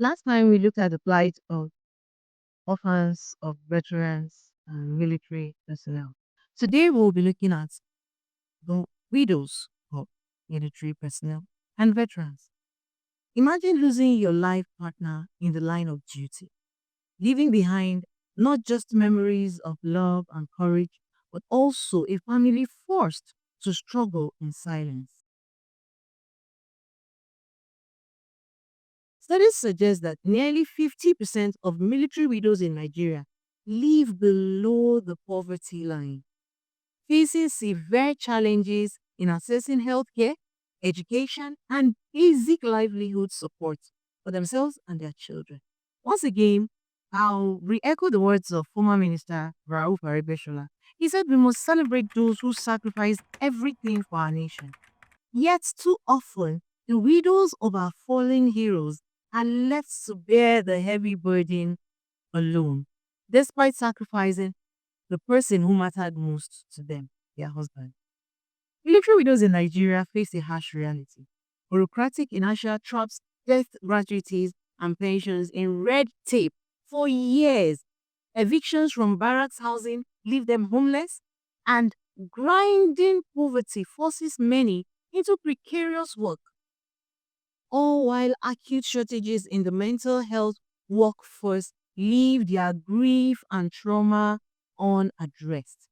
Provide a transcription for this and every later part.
Last time we looked at the plight of orphans, of veterans, and military personnel. Today we'll be looking at the widows of military personnel and veterans. Imagine losing your life partner in the line of duty, leaving behind not just memories of love and courage, but also a family forced to struggle in silence. Studies suggest that nearly 50% of military widows in Nigeria live below the poverty line, facing severe challenges in accessing healthcare, education, and basic livelihood support for themselves and their children. Once again, I'll re echo the words of former Minister Rauf Arebeshola. He said we must celebrate those who sacrificed everything for our nation. Yet, too often, the widows of our fallen heroes are left to bear the heavy burden alone, despite sacrificing the person who mattered most to them, their husband. Military widows in Nigeria face a harsh reality. Bureaucratic inertia traps death gratuities and pensions in red tape for years. Evictions from barracks housing leave them homeless, and grinding poverty forces many into precarious work, all while acute shortages in the mental health workforce leave their grief and trauma unaddressed.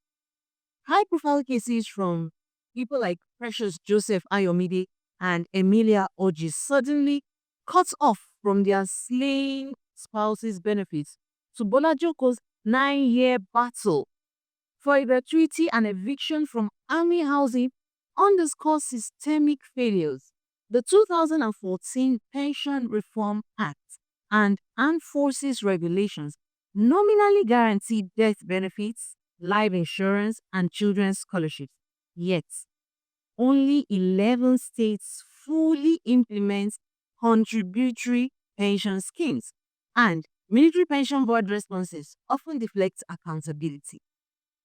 High profile cases from people like Precious Joseph Ayomide and Emilia Oji suddenly cut off from their slain spouse's benefits to Bolajoko's 9-year battle for a gratuity and eviction from army housing underscores systemic failures. The 2014 Pension Reform Act and Armed Forces Regulations nominally guaranteed death benefits, life insurance, and children's scholarships. Yet, only 11 states fully implement contributory pension schemes, and military pension board responses often deflect accountability.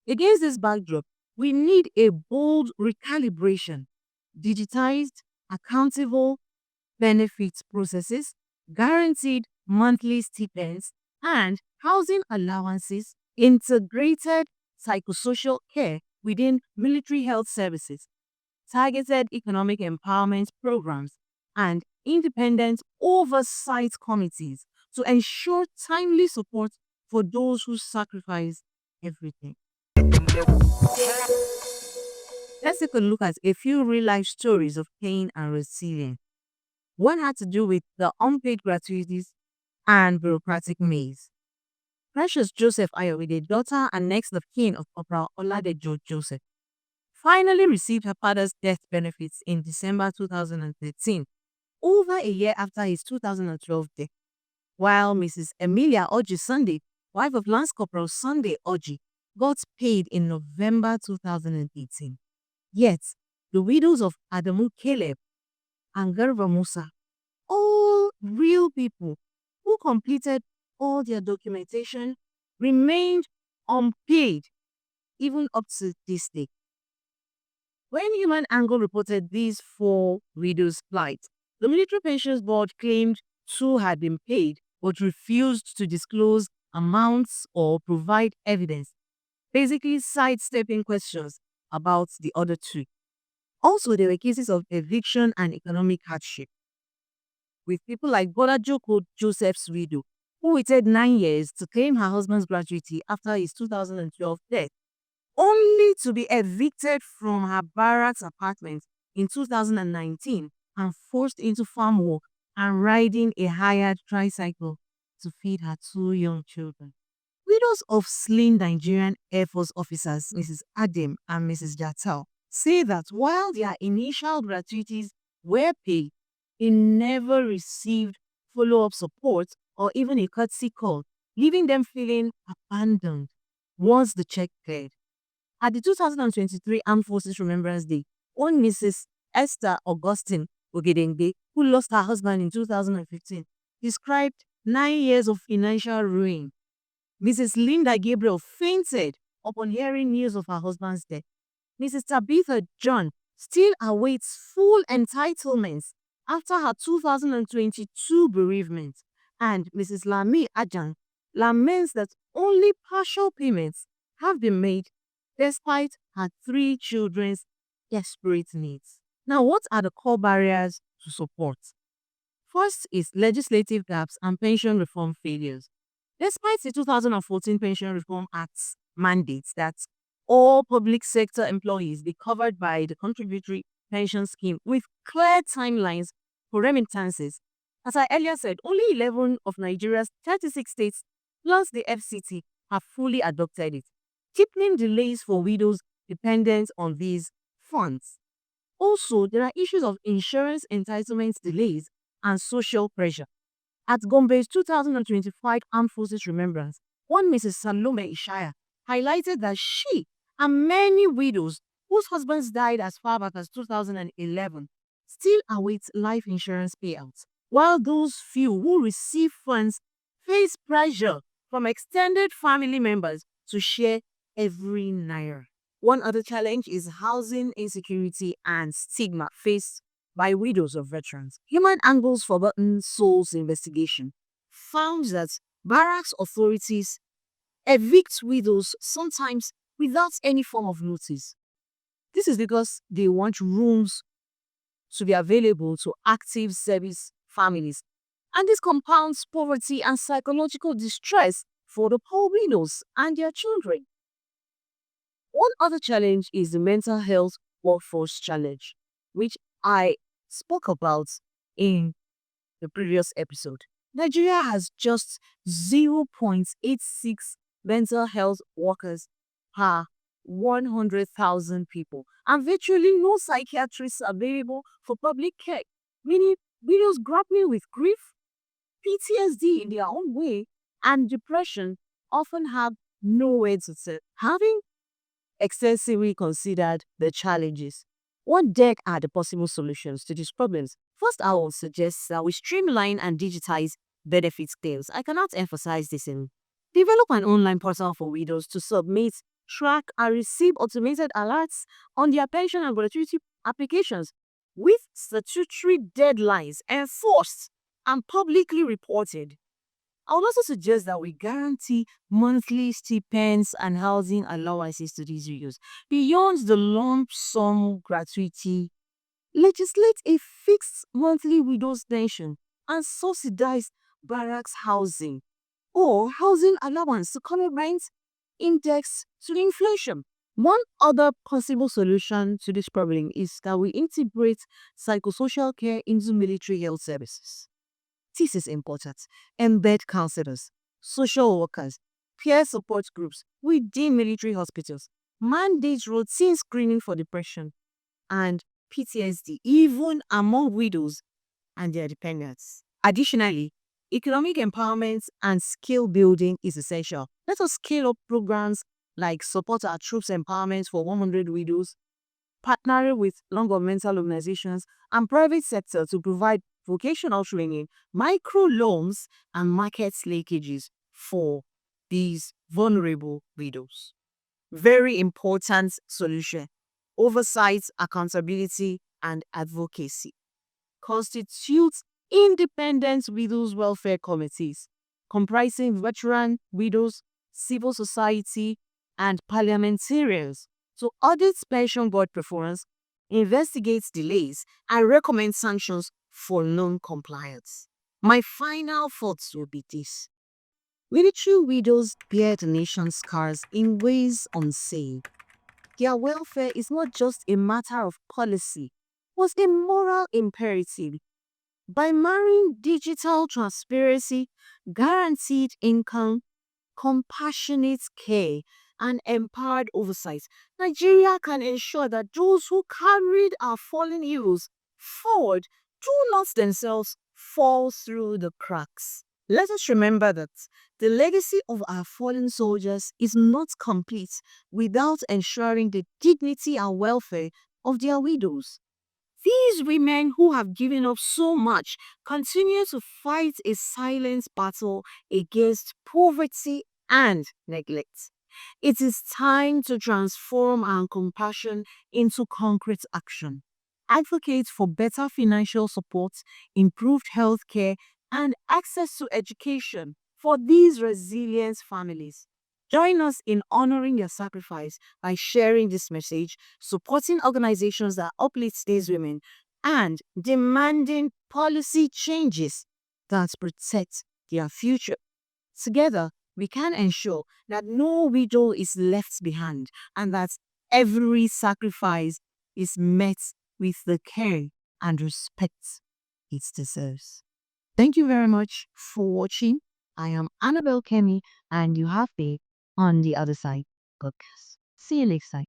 Against this backdrop, we need a bold recalibration, digitized, accountable benefits processes, guaranteed monthly stipends, and housing allowances, integrated psychosocial care within military health services, targeted economic empowerment programs, and independent oversight committees to ensure timely support for those who sacrifice everything. Let's take a look at a few real life stories of pain and resilience. One had to do with the unpaid gratuities and bureaucratic maze. Precious Joseph Ayowide, daughter and next of kin of Corporal Oladejo Joseph, finally received her father's death benefits in December 2013, over a year after his 2012 death, while Mrs. Emilia Oji Sunday, wife of Lance Corporal Sunday Oji, got paid in November 2018. Yet, the widows of Adamu Caleb and Garba Musa, all real people who completed all their documentation, remained unpaid even up to this day. When Human Angle reported these four widows' plight, the Military Pensions Board claimed two had been paid but refused to disclose amounts or provide evidence, basically sidestepping questions about the other two. Also, there were cases of eviction and economic hardship, with people like Bola Joko Joseph's widow, who waited 9 years to claim her husband's gratuity after his 2012 death, only to be evicted from her barracks apartment in 2019 and forced into farm work and riding a hired tricycle to feed her two young children. Widows of slain Nigerian Air Force officers, Mrs. Adem and Mrs. Jatal, say that while their initial gratuities were paid, they never received follow up support or even a courtesy call, leaving them feeling abandoned once the check cleared. At the 2023 Armed Forces Remembrance Day, one Mrs. Esther Augustine Ogedengbe, who lost her husband in 2015, described 9 years of financial ruin. Mrs. Linda Gabriel fainted upon hearing news of her husband's death. Mrs. Tabitha John still awaits full entitlements after her 2022 bereavement. And Mrs. Lami Ajang laments that only partial payments have been made despite her three children's desperate needs. Now, what are the core barriers to support? First is legislative gaps and pension reform failures. Despite the 2014 Pension Reform Act's mandates that all public sector employees be covered by the contributory pension scheme with clear timelines for remittances, as I earlier said, only 11 of Nigeria's 36 states plus the FCT have fully adopted it, deepening delays for widows dependent on these funds. Also, there are issues of insurance entitlement delays and social pressure. At Gombe's 2025 Armed Forces Remembrance, one Mrs. Salome Ishaya highlighted that she and many widows whose husbands died as far back as 2011 still await life insurance payouts, while those few who receive funds face pressure from extended family members to share every naira. One other challenge is housing insecurity and stigma faced by widows of veterans. Human Angles Forgotten Souls investigation found that barracks authorities evict widows sometimes without any form of notice. This is because they want rooms to be available to active service families. And this compounds poverty and psychological distress for the poor widows and their children. One other challenge is the mental health workforce challenge, which I spoke about in the previous episode. Nigeria has just 0.86 mental health workers per 100,000 people, and virtually no psychiatrists available for public care, meaning widows grappling with grief, PTSD in their own way, and depression often have nowhere to turn. Having extensively considered the challenges, what then are the possible solutions to these problems? First, I will suggest that we streamline and digitize benefits claims. I cannot emphasize this enough. Develop an online portal for widows to submit, track, and receive automated alerts on their pension and gratuity applications with statutory deadlines enforced and publicly reported. I would also suggest that we guarantee monthly stipends and housing allowances to these widows. Beyond the lump sum gratuity, legislate a fixed monthly widow's pension and subsidize barracks housing or housing allowance to current rent index to inflation. One other possible solution to this problem is that we integrate psychosocial care into military health services. This is important. Embed counselors, social workers, peer support groups within military hospitals, mandate routine screening for depression and PTSD, even among widows and their dependents. Additionally, economic empowerment and skill building is essential. Let us scale up programs like Support Our Troops Empowerment for 100 Widows, partnering with non-governmental organizations and private sector to provide vocational training, micro loans, and market linkages for these vulnerable widows. Very important solution. Oversight, accountability, and advocacy. Constitutes independent widows welfare committees comprising veteran widows, civil society, and parliamentarians to audit pension board performance, investigate delays, and recommend sanctions for non-compliance. My final thoughts will be this. Military widows bear the nation's scars in ways unseen. Their welfare is not just a matter of policy, but a moral imperative. By marrying digital transparency, guaranteed income, compassionate care, and empowered oversight, Nigeria can ensure that those who carried our fallen heroes forward do not themselves fall through the cracks. Let us remember that the legacy of our fallen soldiers is not complete without ensuring the dignity and welfare of their widows. These women who have given up so much continue to fight a silent battle against poverty and neglect. It is time to transform our compassion into concrete action. Advocate for better financial support, improved health care, and access to education for these resilient families. Join us in honoring your sacrifice by sharing this message, supporting organizations that uplift these women, and demanding policy changes that protect their future. Together, we can ensure that no widow is left behind and that every sacrifice is met with the care and respect it deserves. Thank you very much for watching. I am Annabel Kemmy, and you have been on the other side podcast. See you next time.